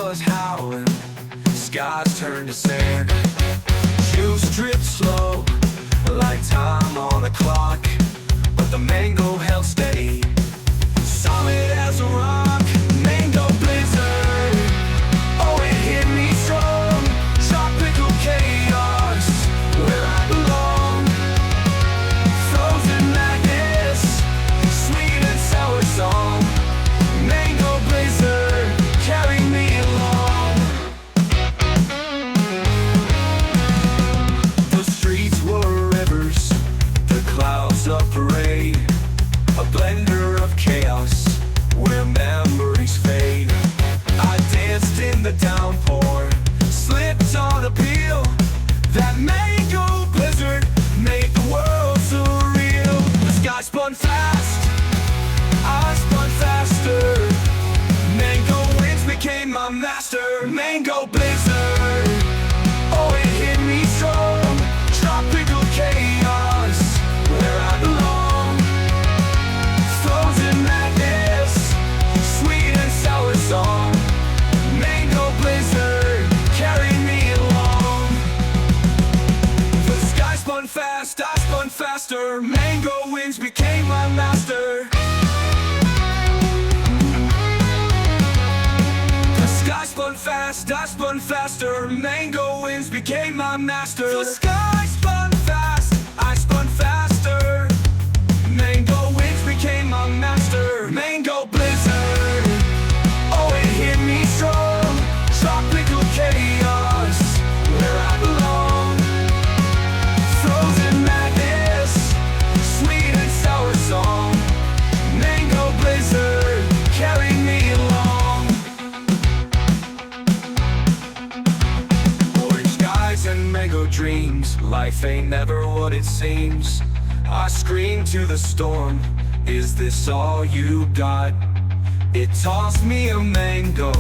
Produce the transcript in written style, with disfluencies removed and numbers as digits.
was howling, skies turned to sand. Juice dripped slow, like time on the clock, but the mango held steady, solid as a rock. Mango blizzard, oh it hit me strong. Tropical chaos, where I belong. Frozen madness, sweet and sour song. Mango blizzard, carry me along. The streets were rivers, the clouds a parade, a blender of chaos, where memories fade. I danced in the downpour, slipped on a peel. That mango blizzard made the world surreal. The sky spun fast, I spun faster. Mango winds became my master. Mango blizzard, oh it hit me strong. Tropical chaos, where I belong. Frozen madness, sweet and sour song. Mango blizzard, carry me along. The sky spun fast, I spun faster. Mango winds became my master. The sky spun fast, I spun faster. Mango winds became my master. The sky spun fast, I spun faster. Mango winds became my master. Mango blizzard, oh it hit me strong. Tropical chaos, where I belong. Frozen madness, sweet and sour song. Mango blizzard, carry me along. Orange skies and mango dreams, life ain't never what it seems. I scream to the storm, is this all you got? It tossed me a mango,